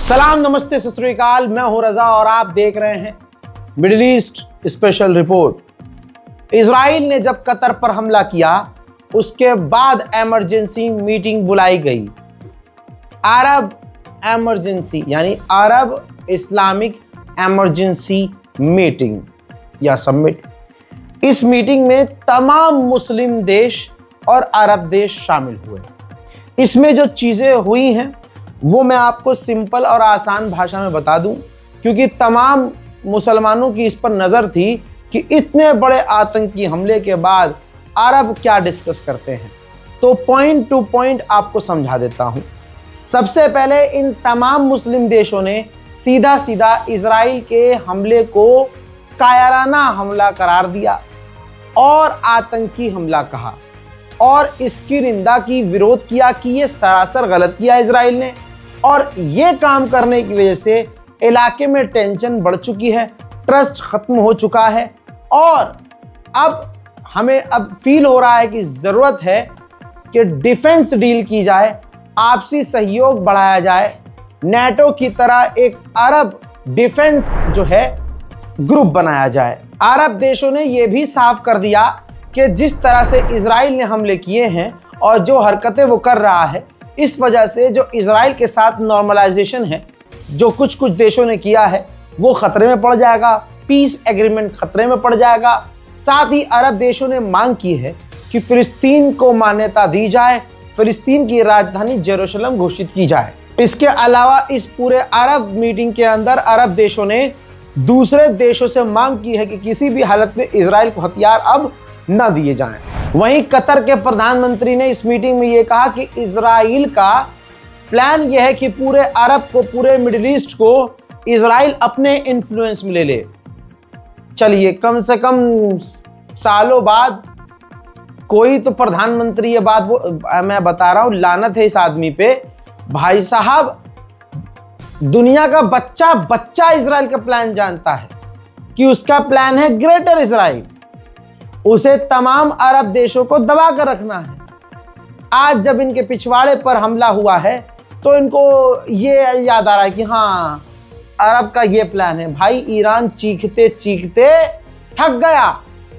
सलाम, नमस्ते, सत श्री अकाल। मैं हूं रजा और आप देख रहे हैं middle east special report. Israel ने जब कतर पर हमला किया उसके बाद इमरजेंसी मीटिंग बुलाई गई। अरब इमरजेंसी यानी अरब इस्लामिक इमरजेंसी मीटिंग या समिट। इस मीटिंग में तमाम मुस्लिम देश और अरब देश शामिल हुए। इसमें जो चीज़ें हुई हैं वो मैं आपको सिंपल और आसान भाषा में बता दूं, क्योंकि तमाम मुसलमानों की इस पर नज़र थी कि इतने बड़े आतंकी हमले के बाद अरब क्या डिस्कस करते हैं। तो पॉइंट टू पॉइंट आपको समझा देता हूं। सबसे पहले इन तमाम मुस्लिम देशों ने सीधा सीधा इजराइल के हमले को कायराना हमला करार दिया और आतंकी हमला कहा और इसकी निंदा की, विरोध किया कि ये सरासर गलत किया इजराइल ने। और ये काम करने की वजह से इलाके में टेंशन बढ़ चुकी है, ट्रस्ट खत्म हो चुका है और अब हमें फील हो रहा है कि ज़रूरत है कि डिफेंस डील की जाए, आपसी सहयोग बढ़ाया जाए, नेटो की तरह एक अरब डिफेंस जो है ग्रुप बनाया जाए। अरब देशों ने यह भी साफ कर दिया कि जिस तरह से इजराइल ने हमले किए हैं और जो हरकतें वो कर रहा है, इस वजह से जो इजराइल के साथ नॉर्मलाइजेशन है जो कुछ कुछ देशों ने किया है वो खतरे में पड़ जाएगा, पीस एग्रीमेंट खतरे में पड़ जाएगा। साथ ही अरब देशों ने मांग की है कि फिलिस्तीन को मान्यता दी जाए, फिलिस्तीन की राजधानी जेरूशलम घोषित की जाए। इसके अलावा इस पूरे अरब मीटिंग के अंदर अरब देशों ने दूसरे देशों से मांग की है कि किसी भी हालत में इजराइल को हथियार अब न दिए जाएं। वहीं कतर के प्रधानमंत्री ने इस मीटिंग में यह कहा कि इजराइल का प्लान यह है कि पूरे अरब को, पूरे मिडिल ईस्ट को इजराइल अपने इन्फ्लुएंस में ले ले। चलिए, कम से कम सालों बाद कोई तो प्रधानमंत्री, ये बात वो मैं बता रहा हूं, लानत है इस आदमी पे। भाई साहब, दुनिया का बच्चा बच्चा इजराइल का प्लान जानता है कि उसका प्लान है ग्रेटर इजराइल, उसे तमाम अरब देशों को दबा कर रखना है। आज जब इनके पिछवाड़े पर हमला हुआ है तो इनको ये याद आ रहा है कि हाँ, अरब का ये प्लान है। भाई, ईरान चीखते चीखते थक गया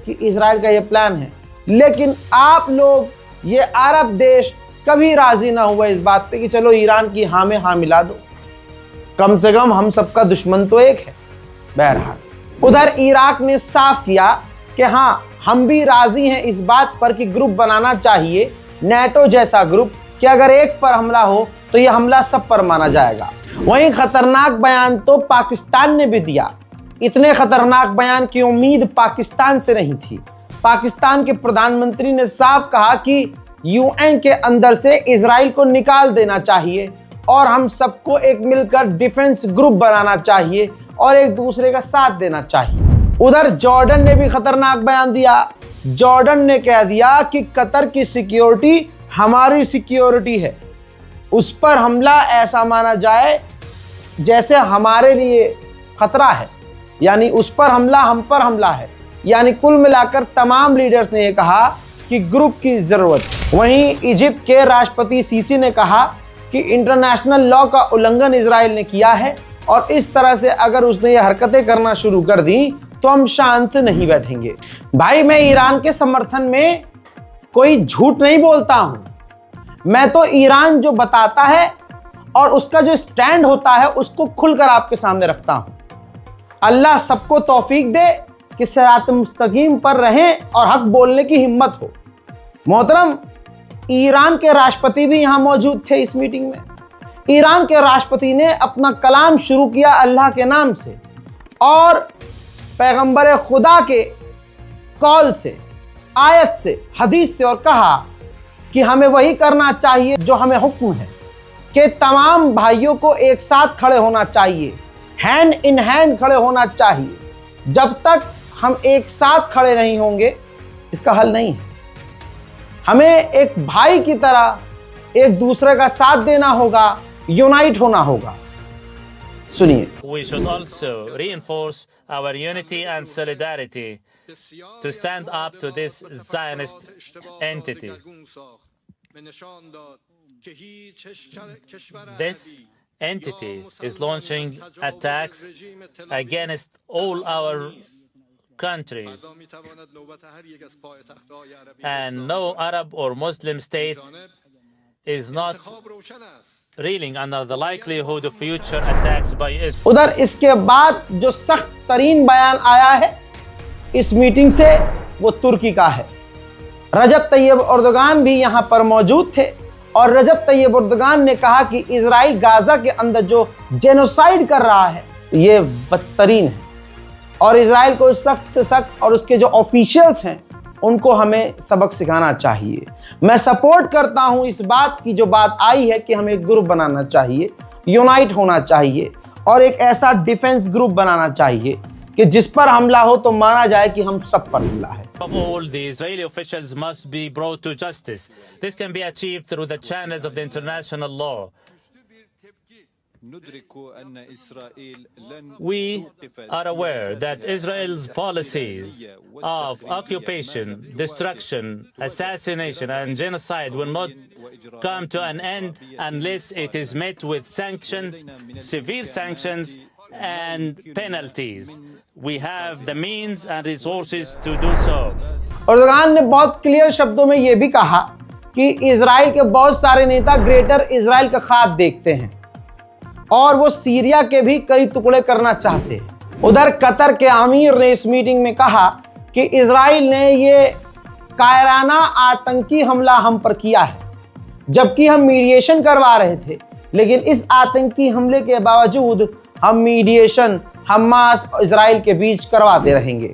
कि इजराइल का ये प्लान है, लेकिन आप लोग, ये अरब देश कभी राजी ना हुआ इस बात पे कि चलो ईरान की हाँ में हाँ मिला दो। कम से कम हम सबका दुश्मन तो एक है। बहरहाल, उधर इराक ने साफ किया कि हाँ, हम भी राजी हैं इस बात पर कि ग्रुप बनाना चाहिए, नेटो जैसा ग्रुप, कि अगर एक पर हमला हो तो यह हमला सब पर माना जाएगा। वहीं खतरनाक बयान तो पाकिस्तान ने भी दिया। इतने खतरनाक बयान की उम्मीद पाकिस्तान से नहीं थी। पाकिस्तान के प्रधानमंत्री ने साफ कहा कि यूएन के अंदर से इजराइल को निकाल देना चाहिए और हम सबको एक मिलकर डिफेंस ग्रुप बनाना चाहिए और एक दूसरे का साथ देना चाहिए। उधर जॉर्डन ने भी खतरनाक बयान दिया। जॉर्डन ने कह दिया कि कतर की सिक्योरिटी हमारी सिक्योरिटी है, उस पर हमला ऐसा माना जाए जैसे हमारे लिए खतरा है, यानी उस पर हमला हम पर हमला है। यानी कुल मिलाकर तमाम लीडर्स ने यह कहा कि ग्रुप की जरूरत। वहीं इजिप्ट के राष्ट्रपति सीसी ने कहा कि इंटरनेशनल लॉ का उल्लंघन इजराइल ने किया है और इस तरह से अगर उसने ये हरकतें करना शुरू कर दी तो हम शांत नहीं बैठेंगे। भाई, मैं ईरान के समर्थन में कोई झूठ नहीं बोलता हूं। मैं तो ईरान जो बताता है और उसका जो स्टैंड होता है उसको खुलकर आपके सामने रखता हूं। अल्लाह सबको तौफीक दे कि सिरात मुस्तकीम पर रहें और हक बोलने की हिम्मत हो। मोहतरम, ईरान के राष्ट्रपति भी यहां मौजूद थे इस मीटिंग में। ईरान के राष्ट्रपति ने अपना कलाम शुरू किया अल्लाह के नाम से और पैगंबर खुदा के कौल से, आयत से, हदीस से, और कहा कि हमें वही करना चाहिए जो हमें हुक्म है कि तमाम भाइयों को एक साथ खड़े होना चाहिए, हैंड इन हैंड खड़े होना चाहिए। जब तक हम एक साथ खड़े नहीं होंगे इसका हल नहीं है। हमें एक भाई की तरह एक दूसरे का साथ देना होगा, यूनाइट होना होगा। सुनिए। We should also reinforce our unity and solidarity to stand up to this Zionist entity. This entity is launching attacks against all our countries, and no Arab or Muslim state is not reeling under the likelihood of future attacks by Israel. उधर इसके बाद जो सख्त तरीन बयान आया है इस मीटिंग से वो तुर्की का है। रजब तैयब अर्दोगान भी यहां पर मौजूद थे और रजब तैयब अर्दोगान ने कहा कि इजराइल गाजा के अंदर जो जेनोसाइड कर रहा है ये बदतरीन है और इजराइल को सख्त और उसके जो ऑफिशियल्स हैं उनको हमें सबक सिखाना चाहिए। मैं सपोर्ट करता हूं इस बात की जो बात आई है कि हमें एक ग्रुप बनाना चाहिए, यूनाइट होना चाहिए और एक ऐसा डिफेंस ग्रुप बनाना चाहिए कि जिस पर हमला हो तो माना जाए कि हम सब पर हमला है। Of all, the Israeli officials must be brought to justice. This can be achieved through the channels of the international law. We are aware that Israel's policies of occupation, destruction, assassination, and genocide will not come to an end unless it is met with sanctions, severe sanctions, and penalties. We have the means and resources to do so. Erdogan ने बहुत clear शब्दों में यह भी कहा कि Israel के बहुत सारे नेता ग्रेटर इजराइल का ख्वाब देखते हैं और वो सीरिया के भी कई टुकड़े करना चाहते हैं। उधर कतर के अमीर ने इस मीटिंग में कहा कि इजराइल ने ये कायराना आतंकी हमला हम पर किया है, जबकि हम मीडिएशन करवा रहे थे, लेकिन इस आतंकी हमले के बावजूद हम मीडिएशन हमास और इजराइल के बीच करवाते रहेंगे।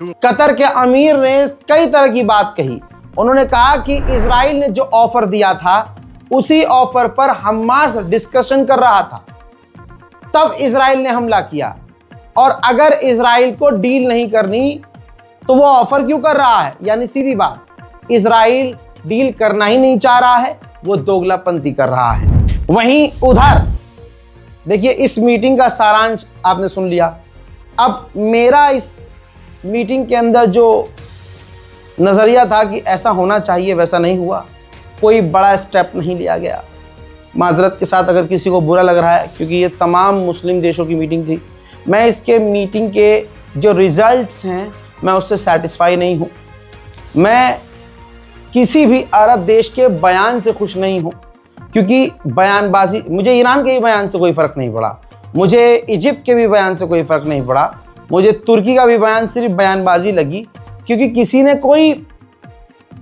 कतर के अमीर ने कई तरह की बात कही। उन्होंने कहा कि इजराइल ने जो ऑफर दिया था उसी ऑफर पर हमास डिस्कशन कर रहा था, तब इजराइल ने हमला किया और अगर इजराइल को डील नहीं करनी तो वो ऑफर क्यों कर रहा है? यानी सीधी बात, इजराइल डील करना ही नहीं चाह रहा है, वो दोगलापंती कर रहा है। वहीं उधर देखिए इस मीटिंग का सारांश आपने सुन लिया। अब मेरा इस मीटिंग के अंदर जो नज़रिया था कि ऐसा होना चाहिए वैसा नहीं हुआ, कोई बड़ा स्टेप नहीं लिया गया। माजरत के साथ अगर किसी को बुरा लग रहा है, क्योंकि ये तमाम मुस्लिम देशों की मीटिंग थी, मैं इसके मीटिंग के जो रिजल्ट्स हैं मैं उससे सेटिस्फाई नहीं हूँ। मैं किसी भी अरब देश के बयान से खुश नहीं हूँ, क्योंकि बयानबाजी, मुझे ईरान के भी बयान से कोई फ़र्क नहीं पड़ा, मुझे इजिप्ट के भी बयान से कोई फ़र्क नहीं पड़ा, मुझे तुर्की का भी बयान सिर्फ बयानबाजी लगी, क्योंकि किसी ने कोई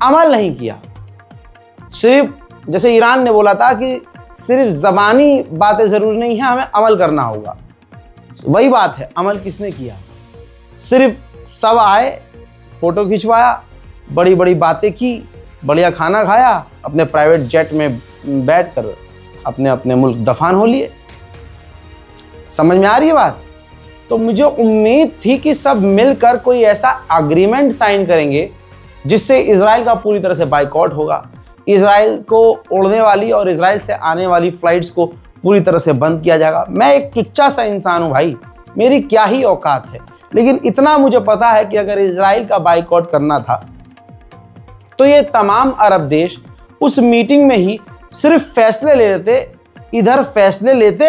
अमल नहीं किया। सिर्फ जैसे ईरान ने बोला था कि सिर्फ ज़बानी बातें ज़रूरी नहीं है, हमें अमल करना होगा, वही बात है, अमल किसने किया? सिर्फ सब आए, फ़ोटो खिंचवाया, बड़ी बड़ी बातें की, बढ़िया खाना खाया, अपने प्राइवेट जेट में बैठकर अपने अपने मुल्क दफान हो लिए। समझ में आ रही है बात? तो मुझे उम्मीद थी कि सब मिलकर कोई ऐसा एग्रीमेंट साइन करेंगे जिससे इजराइल का पूरी तरह से बाइकआउट होगा, इजराइल को उड़ने वाली और इजराइल से आने वाली फ़्लाइट्स को पूरी तरह से बंद किया जाएगा। मैं एक टुच्चा सा इंसान हूँ भाई, मेरी क्या ही औकात है, लेकिन इतना मुझे पता है कि अगर इजराइल का बाइकआउट करना था तो ये तमाम अरब देश उस मीटिंग में ही सिर्फ फैसले ले लेते, इधर फैसले लेते,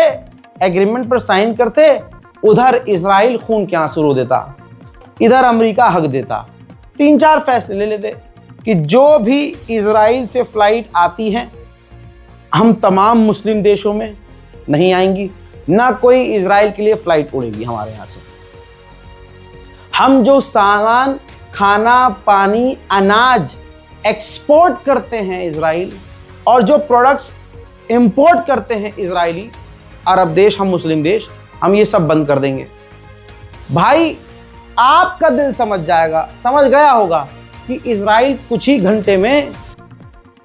एग्रीमेंट पर साइन करते, उधर इजराइल खून के आंसू रो देता, इधर अमेरिका हक देता, 3-4 फैसले ले लेते कि जो भी इजराइल से फ्लाइट आती हैं हम तमाम मुस्लिम देशों में नहीं आएंगी, ना कोई इजराइल के लिए फ़्लाइट उड़ेगी हमारे यहाँ से। हम जो सामान, खाना, पानी, अनाज एक्सपोर्ट करते हैं इजराइल और जो प्रोडक्ट्स इंपोर्ट करते हैं इजरायली अरब देश, हम मुस्लिम देश, हम ये सब बंद कर देंगे। भाई आपका दिल समझ जाएगा, समझ गया होगा कि इजराइल कुछ ही घंटे में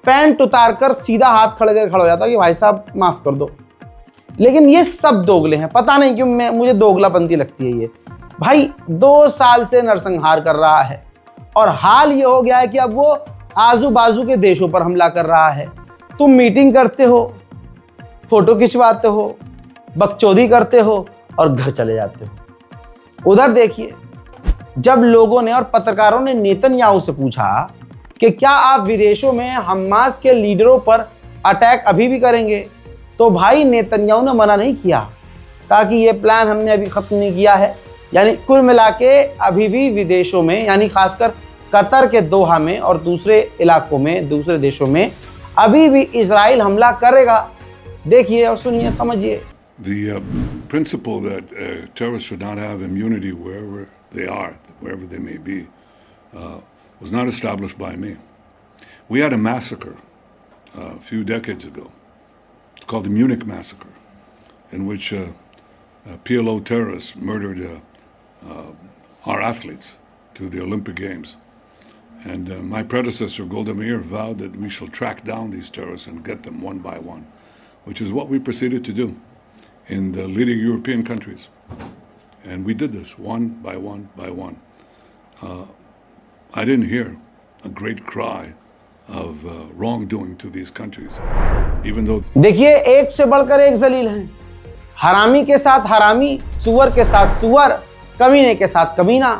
पैंट उतारकर सीधा हाथ खड़े हो जाता कि भाई साहब माफ कर दो। लेकिन ये सब दोगले हैं, पता नहीं क्यों मुझे दोगलापंती लगती है ये। भाई 2 साल से नरसंहार कर रहा है और हाल ये हो गया है कि अब वो आजू बाजू के देशों पर हमला कर रहा है। तुम मीटिंग करते हो, फोटो खिंचवाते हो, बकचोदी करते हो और घर चले जाते हो। उधर देखिए, जब लोगों ने और पत्रकारों ने नेतन्याहू से पूछा कि क्या आप विदेशों में हमास के लीडरों पर अटैक अभी भी करेंगे, तो भाई नेतन्याहू ने मना नहीं किया, कहा कि ये प्लान हमने अभी ख़त्म नहीं किया है। यानी कुल मिला के अभी भी विदेशों में, यानी खासकर कतर के दोहा में और दूसरे इलाकों में, दूसरे देशों में अभी भी इजराइल हमला करेगा। देखिए और सुनिए, समझिए। The principle that terrorists should not have immunity wherever they are, wherever they may be, was not established by me. We had a massacre a few decades ago. It's called the Munich Massacre, in which PLO terrorists murdered our athletes to the Olympic Games. And my predecessor, Golda Meir, vowed that we shall track down these terrorists and get them one by one, which is what we proceeded to do in the leading European countries. And we did this one by one by one. I didn't hear a great cry of wrongdoing to these countries, even though... देखिए, एक से बढ़कर एक जलील हैं। हरामी के साथ हरामी, सुअर के साथ सुअर, कमीने के साथ कमीना,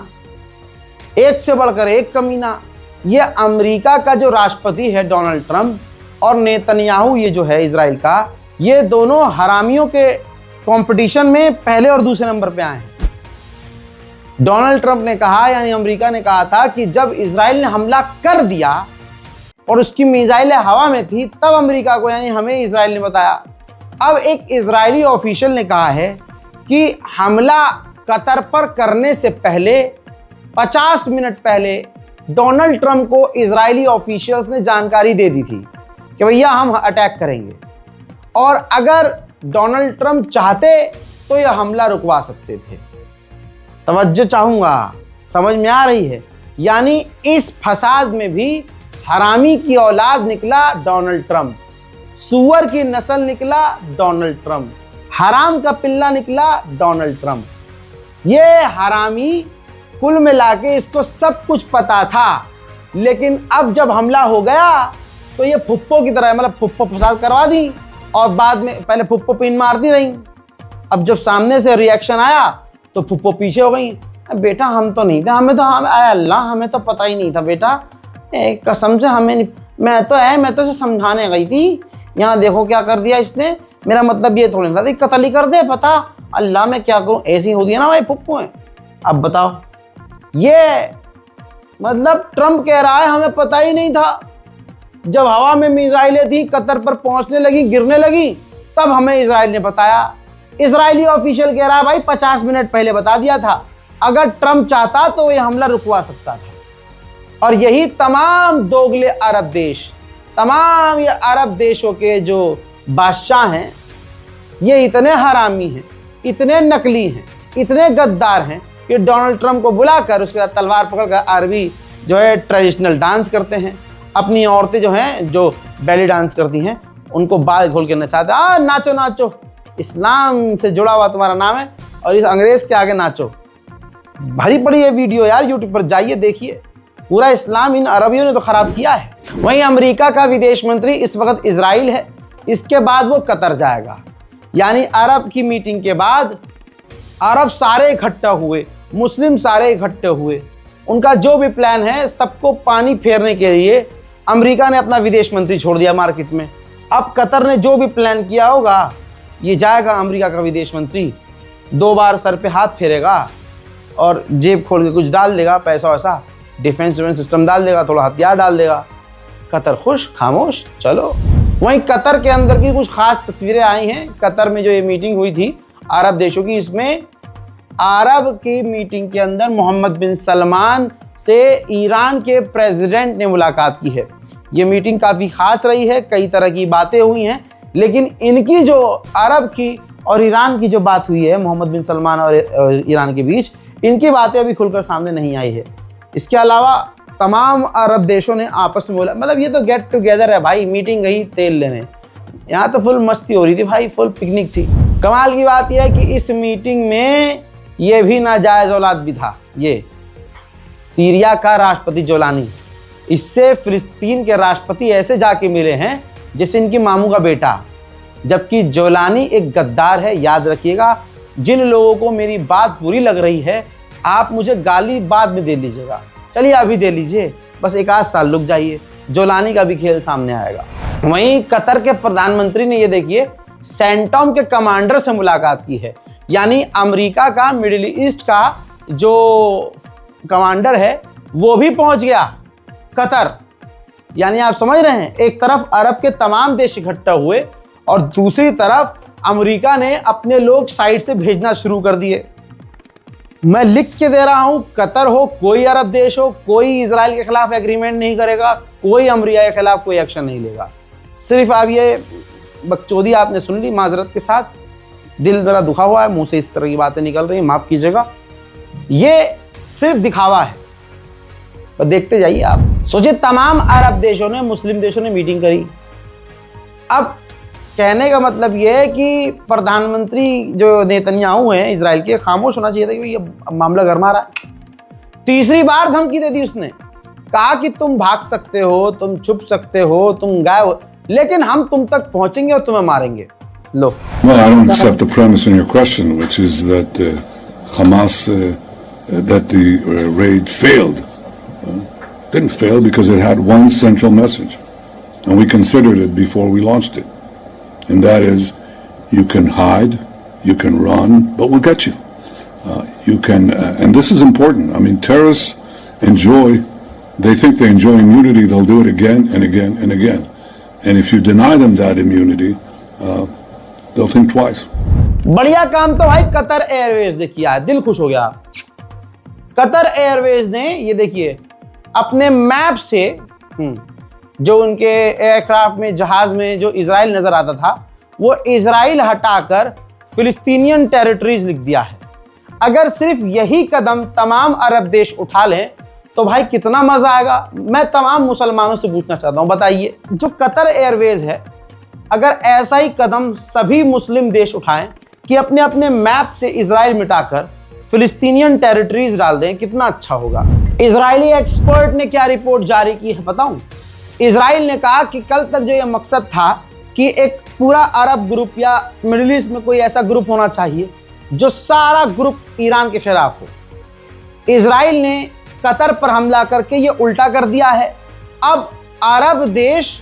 एक से बढ़कर एक कमीना। ये अमेरिका का जो राष्ट्रपति है डोनाल्ड ट्रंप और नेतन्याहू ये जो है इजराइल का, ये दोनों हरामियों के कंपटीशन में पहले और दूसरे नंबर पे आए हैं। डोनाल्ड ट्रंप ने कहा, यानी अमेरिका ने कहा था कि जब इजराइल ने हमला कर दिया और उसकी मिसाइलें हवा में थी, तब अमेरिका को, यानी हमें इजराइल ने बताया। अब एक इजरायली ऑफिशियल ने कहा है कि हमला कतर पर करने से पहले 50 मिनट पहले डोनाल्ड ट्रंप को इजरायली ऑफिशियल्स ने जानकारी दे दी थी कि भैया हम अटैक करेंगे, और अगर डोनाल्ड ट्रंप चाहते तो यह हमला रुकवा सकते थे। तवज्जो चाहूंगा, समझ में आ रही है? यानी इस फसाद में भी हरामी की औलाद निकला डोनाल्ड ट्रंप, सुअर की नस्ल निकला डोनाल्ड ट्रंप, हराम का पिल्ला निकला डोनाल्ड ट्रंप। ये हरामी कुल मिला के इसको सब कुछ पता था, लेकिन अब जब हमला हो गया तो ये फुप्पो की तरह, मतलब फुप्पो फसाद करवा दी और बाद में पहले फुप्पो पिन मारती रही। अब जब सामने से रिएक्शन आया तो फुप्पो पीछे हो गई। बेटा हम तो नहीं थे, हमें तो अल्लाह हमें तो पता ही नहीं था बेटा, कसम से हमें नहीं, मैं तो इसे समझाने गई थी, यहाँ देखो क्या कर दिया इसने, मेरा मतलब ये थोड़ी था कत्ल ही कर दे, पता अल्लाह मैं क्या करूँ, ऐसी होती है ना भाई फुप्पो है। अब बताओ, ये मतलब ट्रंप कह रहा है हमें पता ही नहीं था, जब हवा में मिसाइलें थी कतर पर पहुंचने लगी, गिरने लगी, तब हमें इजराइल ने बताया। इजरायली ऑफिशियल कह रहा है भाई 50 मिनट पहले बता दिया था, अगर ट्रंप चाहता तो ये हमला रुकवा सकता था। और यही तमाम दोगले अरब देश, तमाम ये अरब देशों के जो बादशाह हैं, ये इतने हरामी हैं, इतने नकली हैं, इतने गद्दार हैं कि डोनाल्ड ट्रंप को बुलाकर उसके बाद तलवार पकड़कर अरबी जो है ट्रेडिशनल डांस करते हैं। अपनी औरतें जो हैं, जो बैली डांस करती हैं, उनको बाल खोल के नचाते हैं, नाचो नाचो, इस्लाम से जुड़ा हुआ तुम्हारा नाम है और इस अंग्रेज के आगे नाचो। भरी पड़ी ये वीडियो यार, यूट्यूब पर जाइए देखिए, पूरा इस्लाम इन अरबियों ने तो खराब किया है। वहीं अमेरिका का विदेश मंत्री इस वक्त इजराइल है, इसके बाद वो कतर जाएगा। यानी अरब की मीटिंग के बाद अरब सारे इकट्ठा हुए, मुस्लिम सारे इकट्ठे हुए, उनका जो भी प्लान है सबको पानी फेरने के लिए अमेरिका ने अपना विदेश मंत्री छोड़ दिया मार्केट में। अब कतर ने जो भी प्लान किया होगा, ये जाएगा अमेरिका का विदेश मंत्री, 2 बार सर पे हाथ फेरेगा और जेब खोल के कुछ डाल देगा, पैसा वैसा, डिफेंस सिस्टम डाल देगा, थोड़ा हथियार डाल देगा। कतर खुश खामोश, चलो। वहीं कतर के अंदर की कुछ खास तस्वीरें आई हैं। कतर में जो ये मीटिंग हुई थी अरब देशों की, इसमें अरब की मीटिंग के अंदर मोहम्मद बिन सलमान से ईरान के प्रेसिडेंट ने मुलाकात की है। ये मीटिंग काफ़ी ख़ास रही है, कई तरह की बातें हुई हैं, लेकिन इनकी जो अरब की और ईरान की जो बात हुई है मोहम्मद बिन सलमान और ईरान के बीच, इनकी बातें अभी खुलकर सामने नहीं आई है। इसके अलावा तमाम अरब देशों ने आपस में बोला, मतलब ये तो गेट टुगेदर है भाई, मीटिंग गई तेल लेने। यहाँ तो फुल मस्ती हो रही थी भाई, फुल पिकनिक थी। कमाल की बात यह है कि इस मीटिंग में ये भी नाजायज औलाद भी था, ये सीरिया का राष्ट्रपति जोलानी। इससे फिलिस्तीन के राष्ट्रपति ऐसे जाके मिले हैं जैसे इनकी मामू का बेटा, जबकि जोलानी एक गद्दार है। याद रखिएगा, जिन लोगों को मेरी बात बुरी लग रही है आप मुझे गाली बाद में दे लीजिएगा, चलिए अभी दे लीजिए, बस एक आध साल रुक जाइए, जोलानी का भी खेल सामने आएगा। वहीं कतर के प्रधानमंत्री ने ये देखिए सेंटॉम के कमांडर से मुलाकात की है, यानी अमेरिका का मिडिल ईस्ट का जो कमांडर है वो भी पहुंच गया कतर। यानी आप समझ रहे हैं, एक तरफ अरब के तमाम देश इकट्ठा हुए और दूसरी तरफ अमेरिका ने अपने लोग साइड से भेजना शुरू कर दिए। मैं लिख के दे रहा हूं, कतर हो, कोई अरब देश हो, कोई इजराइल के खिलाफ एग्रीमेंट नहीं करेगा, कोई अमेरिका के खिलाफ कोई एक्शन नहीं लेगा। सिर्फ आप ये बकचोदी आपने सुन ली, माजरत के साथ दिल मेरा दुखा हुआ है, मुंह से इस तरह की बातें निकल रही हैं, माफ कीजिएगा। ये सिर्फ दिखावा है, पर देखते जाइए आप। सोचिए, तमाम अरब देशों ने, मुस्लिम देशों ने मीटिंग करी। अब कहने का मतलब यह है कि प्रधानमंत्री जो नेतन्याहू हैं इजराइल के, खामोश होना चाहिए था कि ये मामला गरमा रहा है। तीसरी बार धमकी दे दी उसने, कहा कि तुम भाग सकते हो, तुम छुप सकते हो, तुम गायब हो, लेकिन हम तुम तक पहुंचेंगे और तुम्हें मारेंगे। लो। Well, I don't accept the premise in your question, which is that Hamas, that the raid failed. Didn't fail because it had one central message, and we considered it before we launched it. And that is, you can hide, you can run, but we'll get you. You can, and this is important. I mean, terrorists they think they enjoy immunity, they'll do it again and again and again. And if you deny them that immunity, they'll think twice. बढ़िया काम तो भाई Qatar Airways ने किया है, दिल खुश हो गया। कतर एयरवेज ने ये देखिए अपने मैप से जो उनके एयरक्राफ्ट में, जहाज में जो इजराइल नजर आता था, वो इजराइल हटाकर फिलिस्तीनियन टेरिटरीज लिख दिया है। अगर सिर्फ यही कदम तमाम अरब देश उठा लें तो भाई कितना मजा आएगा। मैं तमाम मुसलमानों से पूछना चाहता हूं, बताइए, जो कतर एयरवेज है, अगर ऐसा ही कदम सभी मुस्लिम देश उठाएं कि अपने अपने मैप से इजराइल मिटाकर फिलिस्तीनियन टेरिटरीज डाल दें, कितना अच्छा होगा। इजरायली एक्सपर्ट ने क्या रिपोर्ट जारी की है बताऊं? इजराइल ने कहा कि कल तक जो ये मकसद था कि एक पूरा अरब ग्रुप या मिडिल ईस्ट में कोई ऐसा ग्रुप होना चाहिए जो सारा ग्रुप ईरान के खिलाफ हो, इजराइल ने कतर पर हमला करके ये उल्टा कर दिया है। अब अरब देश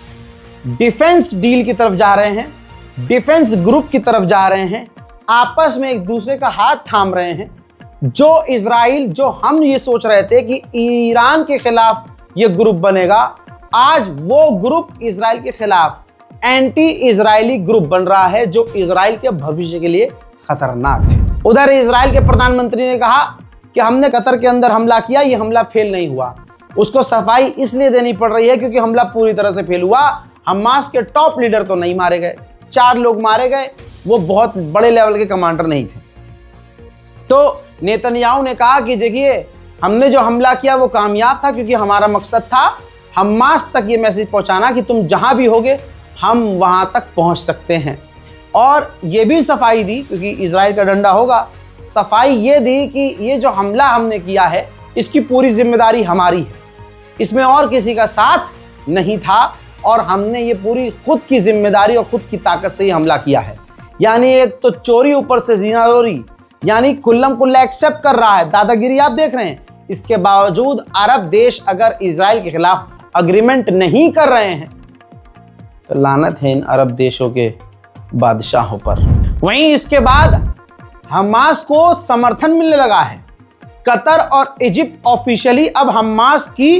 डिफेंस डील की तरफ जा रहे हैं, डिफेंस ग्रुप की तरफ जा रहे हैं, आपस में एक दूसरे का हाथ थाम रहे हैं। जो इजराइल, जो हम ये सोच रहे थे कि ईरान के खिलाफ ये ग्रुप बनेगा, आज वो ग्रुप इजराइल के खिलाफ एंटी इजरायली ग्रुप बन रहा है, जो इजराइल के भविष्य के लिए खतरनाक है। उधर इजराइल के प्रधानमंत्री ने कहा कि हमने कतर के अंदर हमला किया, ये हमला फेल नहीं हुआ। उसको सफाई इसलिए देनी पड़ रही है क्योंकि हमला पूरी तरह से फेल हुआ। हमास के टॉप लीडर तो नहीं मारे गए, 4 लोग मारे गए, वो बहुत बड़े लेवल के कमांडर नहीं थे। तो नेतन्याहू ने कहा कि देखिए, हमने जो हमला किया वो कामयाब था क्योंकि हमारा मकसद था हमास तक ये मैसेज पहुंचाना कि तुम जहां भी होगे हम वहां तक पहुंच सकते हैं। और ये भी सफाई दी, क्योंकि इजराइल का डंडा होगा, सफाई ये दी कि ये जो हमला हमने किया है इसकी पूरी जिम्मेदारी हमारी है, इसमें और किसी का साथ नहीं था और हमने ये पूरी खुद की जिम्मेदारी और खुद की ताकत से ही हमला किया है। यानी एक तो चोरी ऊपर से जिनादोरी, यानी कुल्लम कुल्ला एक्सेप्ट कर रहा है, दादागिरी आप देख रहे हैं। इसके बावजूद अरब देश अगर इजराइल के खिलाफ अग्रीमेंट नहीं कर रहे हैं तो लानत है इन अरब देशों के बादशाहों पर। वहीं इसके बाद हमास को समर्थन मिलने लगा है। कतर और इजिप्ट ऑफिशियली अब हमास की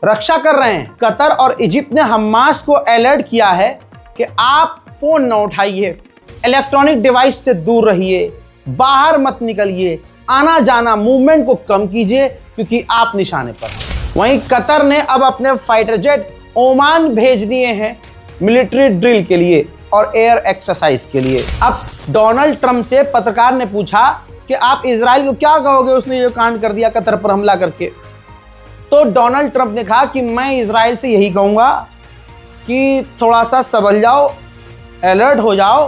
रक्षा कर रहे हैं। कतर और इजिप्ट ने हमास को अलर्ट किया है कि आप फोन न उठाइए, इलेक्ट्रॉनिक डिवाइस से दूर रहिए, बाहर मत निकलिए, आना जाना मूवमेंट को कम कीजिए क्योंकि आप निशाने पर हैं। वहीं कतर ने अब अपने फाइटर जेट ओमान भेज दिए हैं मिलिट्री ड्रिल के लिए और एयर एक्सरसाइज के लिए। अब डोनाल्ड ट्रंप से पत्रकार ने पूछा कि आप इजराइल को क्या कहोगे, उसने ये कांड कर दिया कतर पर हमला करके। तो डोनाल्ड ट्रंप ने कहा कि मैं इजराइल से यही कहूंगा कि थोड़ा सा संभल जाओ, अलर्ट हो जाओ,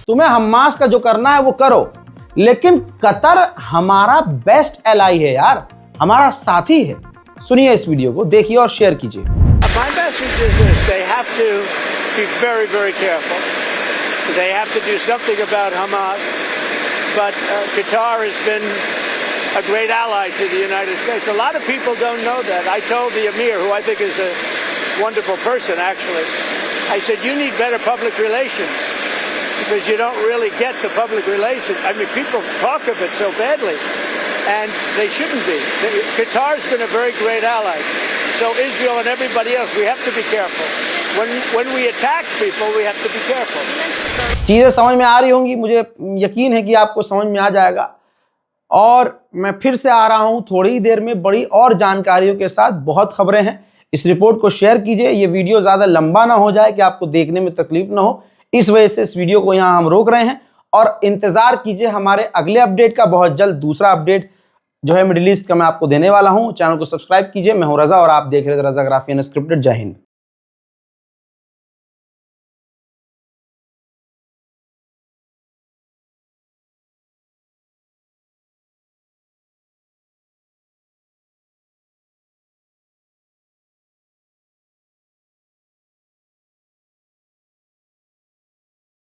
तुम्हें हमास का जो करना है वो करो, लेकिन कतर हमारा बेस्ट एलाई है यार, हमारा साथी है। सुनिए इस वीडियो को, देखिए और शेयर कीजिए। My message is this: they have to be very, very careful. They have to do something about Hamas. But Qatar has been a great ally to the United States. A lot of people don't know that. I told the Emir, who I think is a wonderful person, actually, I said, you need better public relations because you don't really get the public relations. I mean, people talk of it so badly, and they shouldn't be. Qatar's been a very great ally. So Israel and everybody else, we have to be careful. When we attack people, we have to be careful. चीजें समझ में आ रही होंगी, मुझे यकीन है कि आपको समझ में आ जाएगा। और मैं फिर से आ रहा हूं थोड़ी ही देर में बड़ी और जानकारियों के साथ। बहुत खबरें हैं, इस रिपोर्ट को शेयर कीजिए। ये वीडियो ज्यादा लंबा ना हो जाए कि आपको देखने में तकलीफ ना हो, इस वजह से इस वीडियो को यहां हम रोक रहे हैं। और इंतजार कीजिए हमारे अगले अपडेट का, बहुत जल्द दूसरा अपडेट जो है मिडिल ईस्ट का मैं आपको देने वाला हूं। चैनल को सब्सक्राइब कीजिए। मैं हूं रजा और आप देख रहे थे रजाग्राफी अनस्क्रिप्टेड। जय हिंद।